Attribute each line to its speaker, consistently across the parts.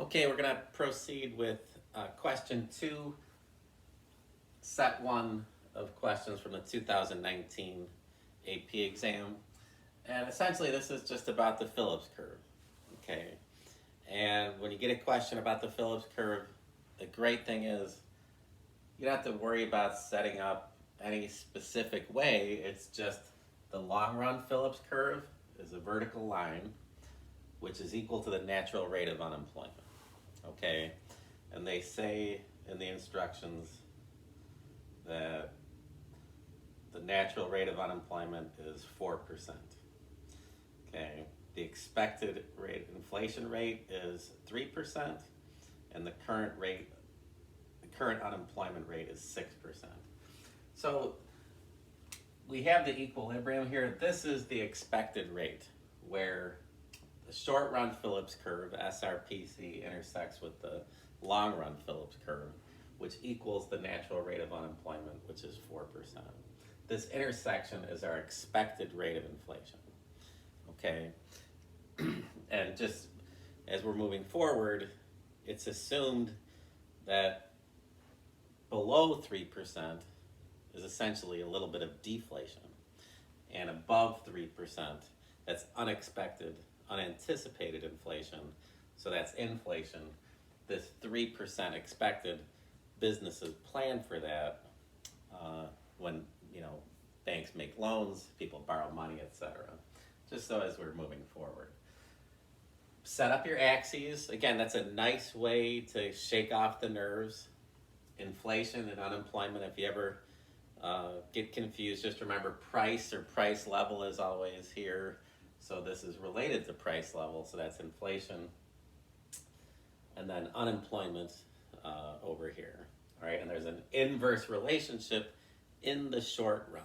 Speaker 1: Okay, we're going to proceed with question 2, set 1 of questions from the 2019 AP exam. And essentially this is just about the Phillips curve, okay? And when you get a question about the Phillips curve, the great thing is you don't have to worry about setting up any specific way. It's just the long run Phillips curve is a vertical line which is equal to the natural rate of unemployment. Okay, and they say in the instructions that the natural rate of unemployment is 4%. Okay, the expected rate, inflation rate is 3%, and the current unemployment rate is 6%. So we have the equilibrium here. This is the expected rate where the short run Phillips curve, SRPC, intersects with the long run Phillips curve, which equals the natural rate of unemployment, which is 4%. This intersection is our expected rate of inflation. Okay? And just as we're moving forward, it's assumed that below 3% is essentially a little bit of deflation, and above 3%, that's unexpected, unanticipated inflation, so that's inflation. This 3% expected, businesses plan for that when banks make loans, people borrow money, etc. Just so as we're moving forward. Set up your axes. Again, that's a nice way to shake off the nerves. Inflation and unemployment, if you ever get confused, just remember price or price level is always here. So this is related to price level, so that's inflation. And then unemployment over here. All right, and there's an inverse relationship in the short run.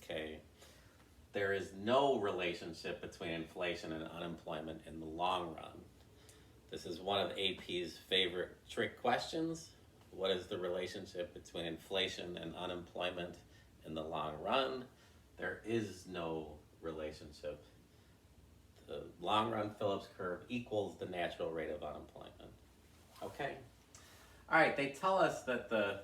Speaker 1: Okay, there is no relationship between inflation and unemployment in the long run. This is one of AP's favorite trick questions. What is the relationship between inflation and unemployment in the long run? There is no relationship. The long run Phillips curve equals the natural rate of unemployment. Okay? All right, they tell us that the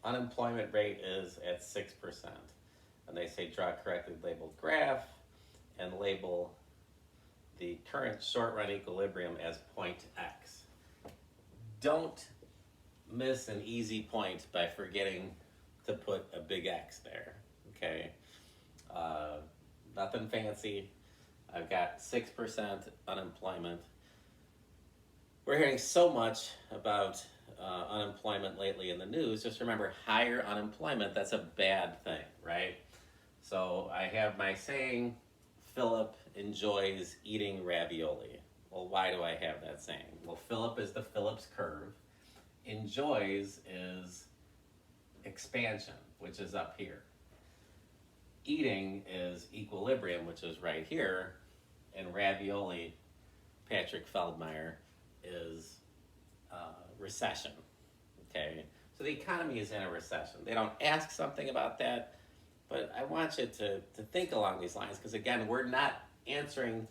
Speaker 1: unemployment rate is at 6%. And they say draw a correctly labeled graph and label the current short run equilibrium as point X. Don't miss an easy point by forgetting to put a big X there, okay? Nothing fancy. I've got 6% unemployment. We're hearing so much about unemployment lately in the news. Just remember, higher unemployment, that's a bad thing, right? So I have my saying, Philip enjoys eating ravioli. Well, why do I have that saying? Well, Philip is the Phillips curve. Enjoys is expansion, which is up here. Eating is equilibrium, which is right here. And ravioli, Patrick Feldmeyer, is recession. Okay? So the economy is in a recession. They don't ask something about that, but I want you to think along these lines, because again, we're not answering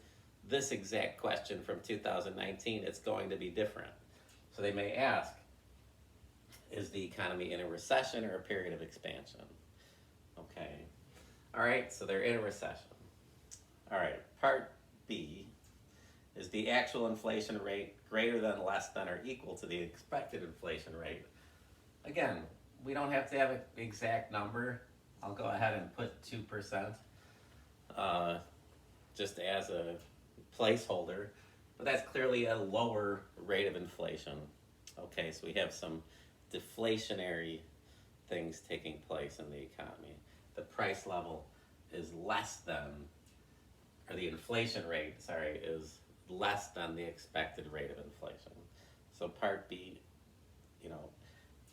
Speaker 1: this exact question from 2019. It's going to be different. So they may ask, is the economy in a recession or a period of expansion? Okay. All right, so they're in a recession. All right, part B, is the actual inflation rate greater than, less than, or equal to the expected inflation rate? Again, we don't have to have an exact number. I'll go ahead and put 2% just as a placeholder, but that's clearly a lower rate of inflation. Okay, so we have some deflationary things taking place in the economy. The price level is less than, or the inflation rate, is less than the expected rate of inflation. So part B,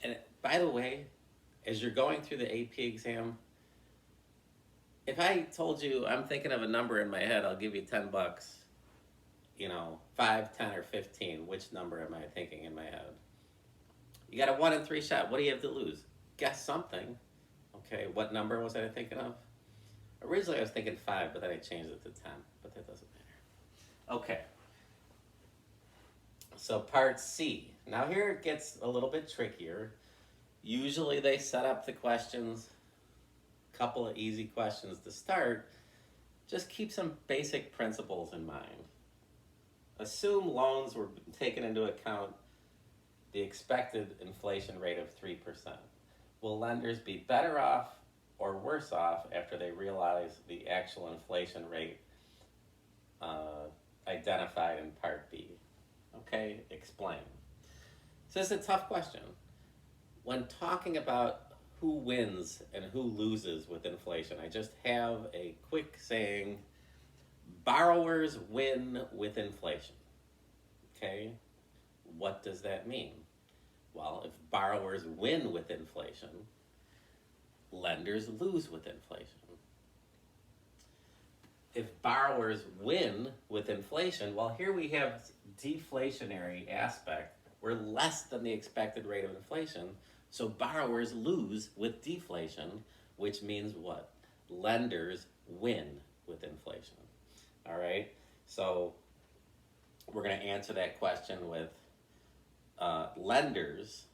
Speaker 1: and by the way, as you're going through the AP exam, if I told you I'm thinking of a number in my head, I'll give you $10, 5, 10, or 15, which number am I thinking in my head? You got a 1 in 3 shot. What do you have to lose? Guess something. Okay, what number was I thinking of? Originally I was thinking 5, but then I changed it to 10, but that doesn't matter. Okay. So part C. Now here it gets a little bit trickier. Usually they set up the questions, a couple of easy questions to start. Just keep some basic principles in mind. Assume loans were taken into account the expected inflation rate of 3%. Will lenders be better off or worse off after they realize the actual inflation rate identified in Part B? Okay, explain. So this is a tough question. When talking about who wins and who loses with inflation, I just have a quick saying: borrowers win with inflation. Okay, what does that mean? Well, if borrowers win with inflation, lenders lose with inflation. If borrowers win with inflation, well, here we have deflationary aspect. We're less than the expected rate of inflation, so borrowers lose with deflation, which means what? Lenders win with inflation. All right, so we're going to answer that question with lenders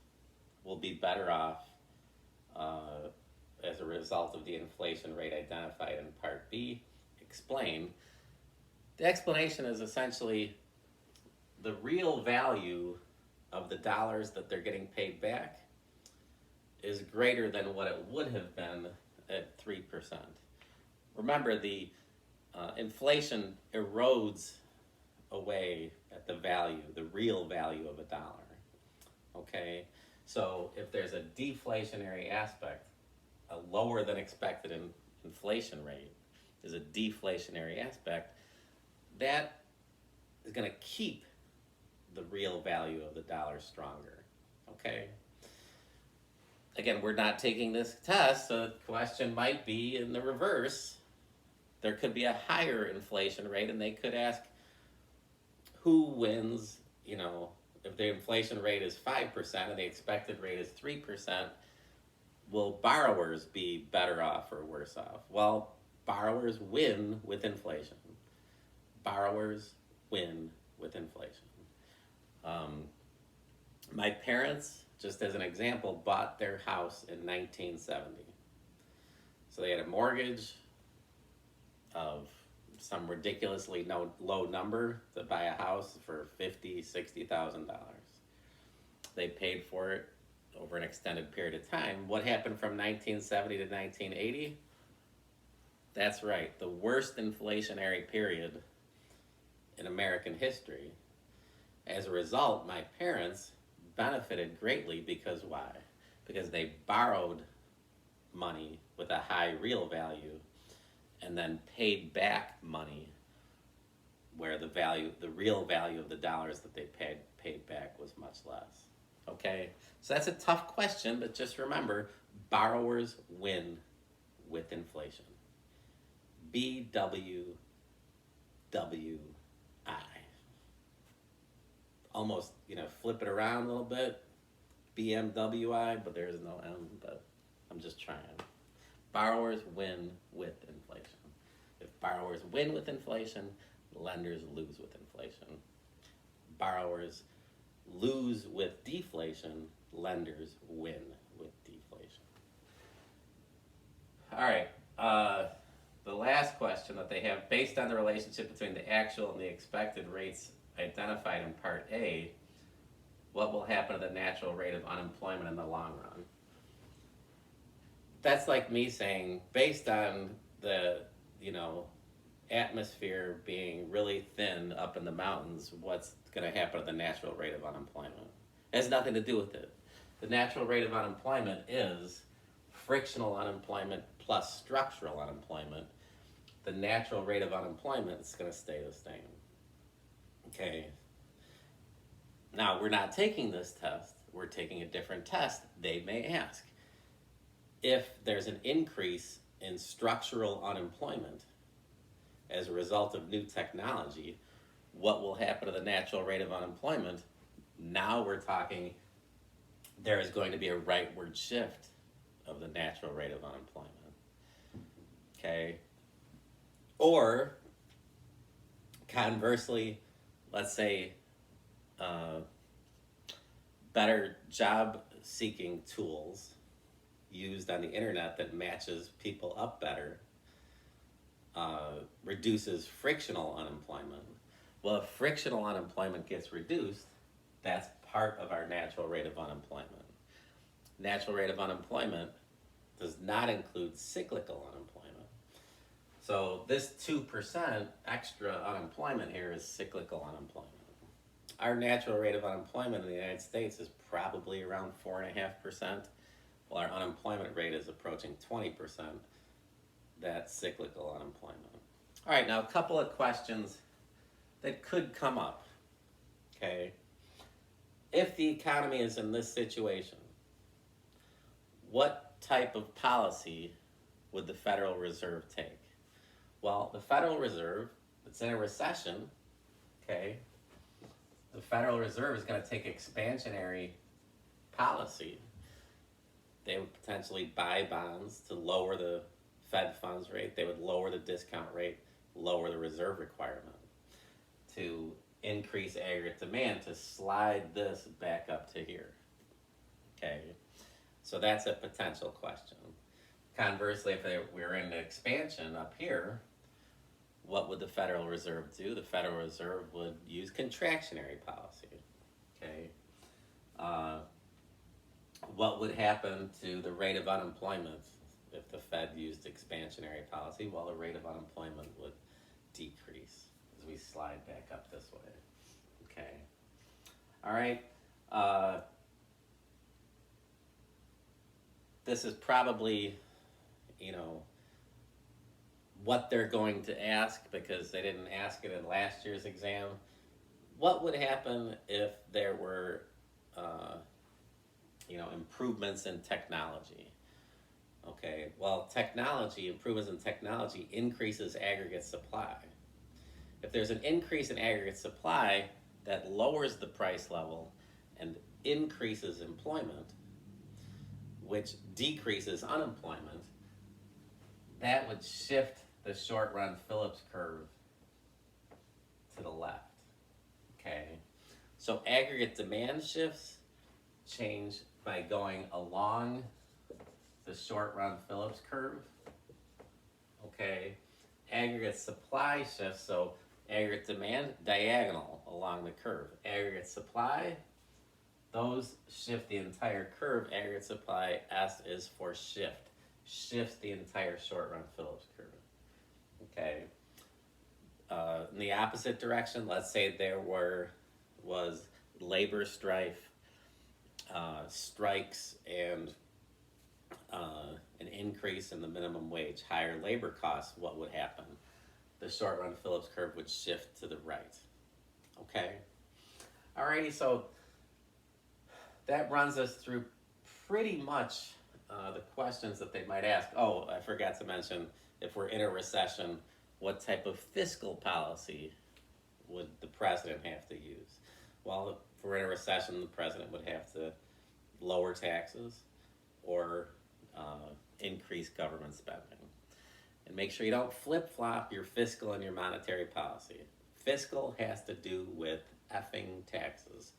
Speaker 1: will be better off as a result of the inflation rate identified in Part B. Explain. The explanation is essentially the real value of the dollars that they're getting paid back is greater than what it would have been at 3%. Remember, the inflation erodes away at the value, the real value of a dollar. Okay? So if there's a deflationary aspect, a lower than expected inflation rate is a deflationary aspect, that is going to keep the real value of the dollar stronger. Okay? Again, we're not taking this test, so the question might be in the reverse. There could be a higher inflation rate, and they could ask who wins, if the inflation rate is 5% and the expected rate is 3%, will borrowers be better off or worse off? Well, borrowers win with inflation. Borrowers win with inflation. My parents, just as an example, bought their house in 1970. So they had a mortgage of some ridiculously low number to buy a house for $50,000, $60,000. They paid for it over an extended period of time. What happened from 1970 to 1980? That's right, the worst inflationary period in American history. As a result, my parents benefited greatly because why? Because they borrowed money with a high real value and then paid back money where the real value of the dollars that they paid back was much less. Okay? So that's a tough question, but just remember, borrowers win with inflation. BWWI. Almost, flip it around a little bit. BMWI, but there's no M, but I'm just trying. Borrowers win with inflation. If borrowers win with inflation, lenders lose with inflation. Borrowers lose with deflation, lenders win with deflation. All right, the last question that they have, based on the relationship between the actual and the expected rates identified in Part A, what will happen to the natural rate of unemployment in the long run? That's like me saying, based on the, atmosphere being really thin up in the mountains, what's going to happen to the natural rate of unemployment? It has nothing to do with it. The natural rate of unemployment is frictional unemployment plus structural unemployment. The natural rate of unemployment is going to stay the same. Okay. Now, we're not taking this test. We're taking a different test. They may ask, if there's an increase in structural unemployment as a result of new technology, what will happen to the natural rate of unemployment? Now we're talking, there is going to be a rightward shift of the natural rate of unemployment. Okay? Or conversely, let's say better job seeking tools used on the internet that matches people up better reduces frictional unemployment. Well, if frictional unemployment gets reduced, that's part of our natural rate of unemployment. Natural rate of unemployment does not include cyclical unemployment. So this 2% extra unemployment here is cyclical unemployment. Our natural rate of unemployment in the United States is probably around 4.5%, while our unemployment rate is approaching 20%. That's cyclical unemployment. All right, now a couple of questions that could come up. Okay, if the economy is in this situation, what type of policy would the Federal Reserve take? Well, the Federal Reserve, it's in a recession, okay, the Federal Reserve is going to take expansionary policy. They would potentially buy bonds to lower the Fed funds rate. They would lower the discount rate, lower the reserve requirement to increase aggregate demand to slide this back up to here. Okay, so that's a potential question. Conversely, if we were in expansion up here, what would the Federal Reserve do? The Federal Reserve would use contractionary policy. Okay, what would happen to the rate of unemployment if the Fed used expansionary policy? Well, the rate of unemployment would decrease as we slide back up this way. Okay. All right. This is probably, what they're going to ask because they didn't ask it in last year's exam. What would happen if there were, improvements in technology? Okay, well, improvements in technology increases aggregate supply. If there's an increase in aggregate supply, that lowers the price level and increases employment, which decreases unemployment, that would shift the short run Phillips curve to the left. Okay, so aggregate demand shifts change by going along the short run Phillips curve. Okay, aggregate supply shifts, so aggregate demand diagonal along the curve. Aggregate supply, those shift the entire curve. Aggregate supply, S is for shift, shifts the entire short run Phillips curve. Okay. In the opposite direction, let's say there was labor strife, strikes, and an increase in the minimum wage, higher labor costs, what would happen? The short run Phillips curve would shift to the right. Okay? Alrighty, so that runs us through pretty much the questions that they might ask. Oh, I forgot to mention, if we're in a recession, what type of fiscal policy would the president have to use? Well, if we're in a recession, the president would have to lower taxes or increase government spending. And make sure you don't flip-flop your fiscal and your monetary policy. Fiscal has to do with effing taxes.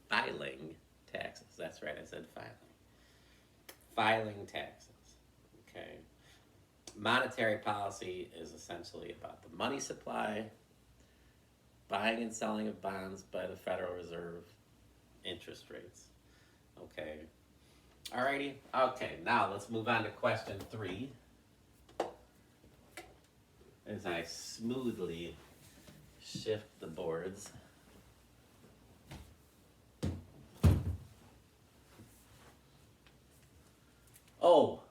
Speaker 1: Filing taxes. That's right, I said filing. Filing taxes. Okay. Monetary policy is essentially about the money supply, buying and selling of bonds by the Federal Reserve, interest rates. Okay. Alrighty. Okay, now let's move on to question 3. As I smoothly shift the boards. Oh,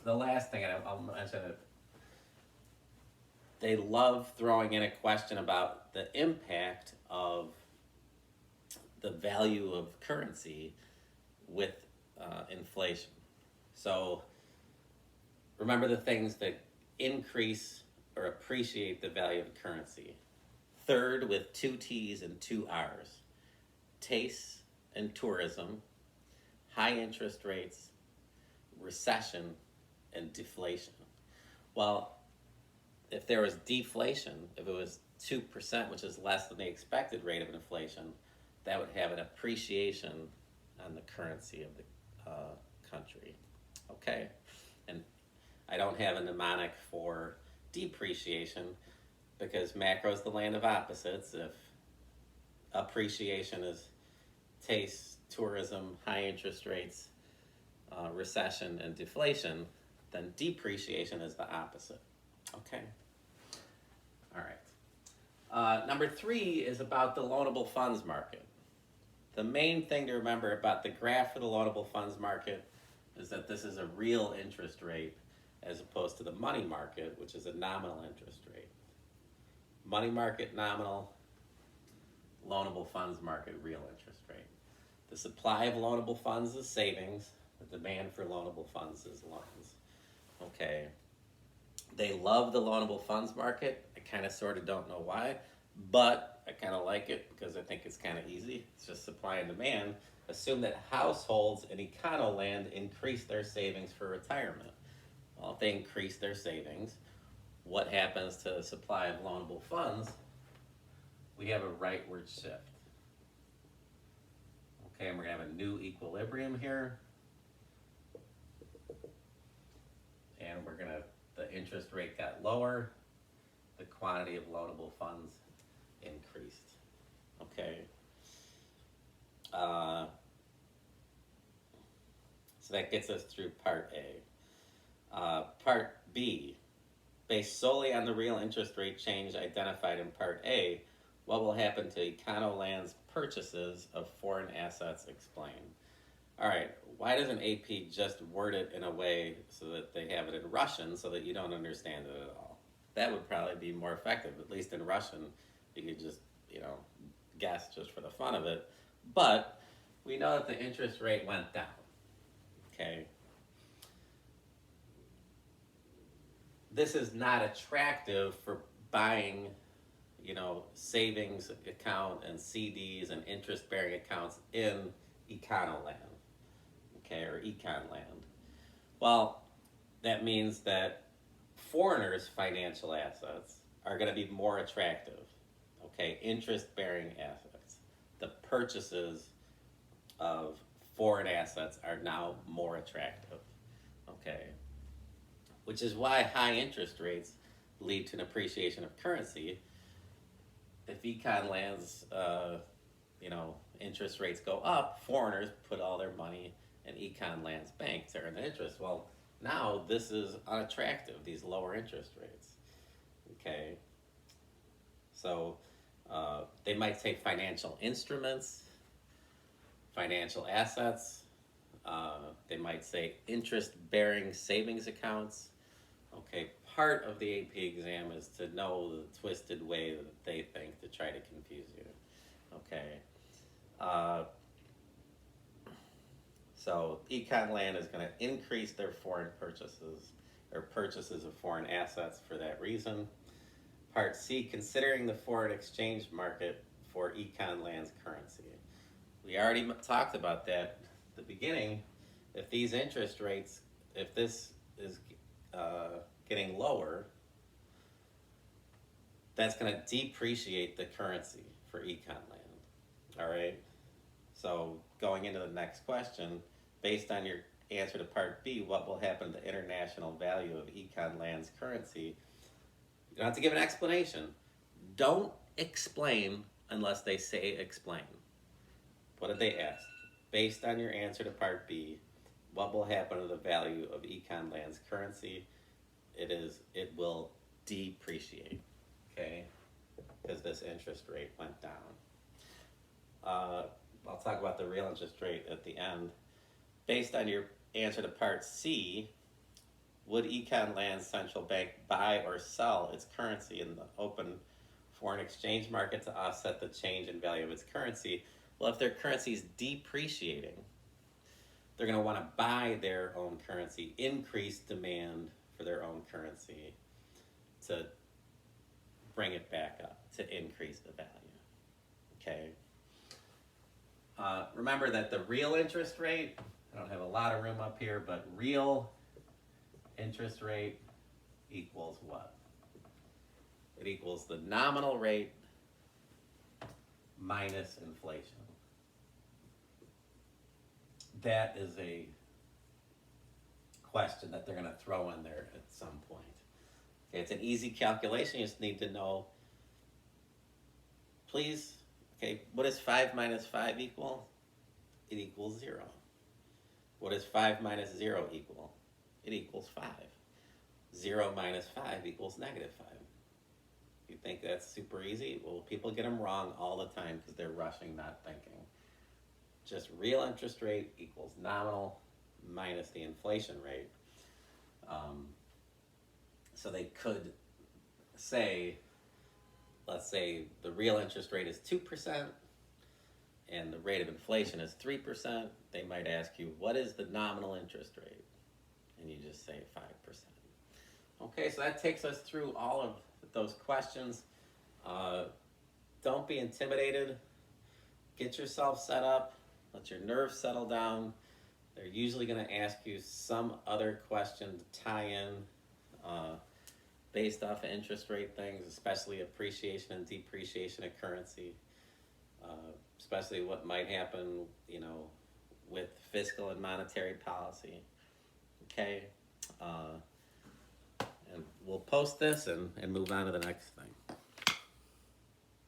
Speaker 1: the last thing I'll mention it. They love throwing in a question about the impact of the value of currency with inflation. So remember the things that increase or appreciate the value of currency. Third with 2 T's and 2 R's. Tastes and tourism, high interest rates, recession, and deflation. Well, if there was deflation, if it was 2%, which is less than the expected rate of inflation, that would have an appreciation on the currency of the country. Okay? And I don't have a mnemonic for depreciation because macro is the land of opposites. If appreciation is taste, tourism, high interest rates, recession, and deflation, then depreciation is the opposite. Okay? All right. Number 3 is about the loanable funds market. The main thing to remember about the graph for the loanable funds market is that this is a real interest rate as opposed to the money market, which is a nominal interest rate. Money market nominal, loanable funds market real interest rate. The supply of loanable funds is savings. The demand for loanable funds is loans. Okay. They love the loanable funds market. I kind of sort of don't know why, but I kind of like it because I think it's kind of easy. It's just supply and demand. Assume that households in econoland increase their savings for retirement. Well, if they increase their savings, what happens to the supply of loanable funds? We have a rightward shift. Okay, and we're going to have a new equilibrium here. And we're going to, the interest rate got lower, the quantity of loanable funds increased. Okay. So that gets us through part A. Part B, based solely on the real interest rate change identified in part A, what will happen to Econoland's purchases of foreign assets? Explain. All right, why doesn't AP just word it in a way so that they have it in Russian so that you don't understand it at all? That would probably be more effective. At least in Russian, you could just, guess just for the fun of it. But we know that the interest rate went down. Okay. This is not attractive for buying, savings account and CDs and interest-bearing accounts in Econoland, or Econland. Well, that means that foreigners' financial assets are going to be more attractive, interest-bearing assets. The purchases of foreign assets are now more attractive, which is why high interest rates lead to an appreciation of currency. If Econland's, interest rates go up, foreigners put all their money in Econland's banks that earn the interest. Well, now this is unattractive, these lower interest rates. So they might say financial instruments, financial assets. They might say interest-bearing savings accounts. Part of the AP exam is to know the twisted way that they think to try to confuse you. So Econland is going to increase their foreign purchases or purchases of foreign assets for that reason. Part C, considering the foreign exchange market for Econland's currency. We already talked about that at the beginning. If these interest rates, if this is getting lower, that's going to depreciate the currency for Econland. All right? So going into the next question, based on your answer to part B, what will happen to the international value of Econland's currency? You don't have to give an explanation. Don't explain unless they say explain. What did they ask? Based on your answer to part B, what will happen to the value of Econland's currency? It will depreciate, because this interest rate went down. I'll talk about the real interest rate at the end. Based on your answer to part C, would Econland's central bank buy or sell its currency in the open foreign exchange market to offset the change in value of its currency? Well, if their currency is depreciating, they're going to want to buy their own currency, increase demand for their own currency to bring it back up, to increase the value. Remember that the real interest rate, I don't have a lot of room up here, but real interest rate equals what? it equals the nominal rate minus inflation. That is a question that they're going to throw in there at some point. Okay, it's an easy calculation. You just need to know, please, okay, what does 5 minus 5 equal? It equals 0. What does 5 minus 0 equal? It equals 5. 0 minus 5 equals negative 5. You think that's super easy? Well, people get them wrong all the time because they're rushing, not thinking. Just real interest rate equals nominal minus the inflation rate. So they could say, let's say the real interest rate is 2% and the rate of inflation is 3%. They might ask you, what is the nominal interest rate? And you just say 5%. Okay, so that takes us through all of those questions. Don't be intimidated. Get yourself set up. Let your nerves settle down. They're usually going to ask you some other question to tie in based off of interest rate things, especially appreciation and depreciation of currency, especially what might happen, with fiscal and monetary policy. Okay, and we'll post this and move on to the next thing.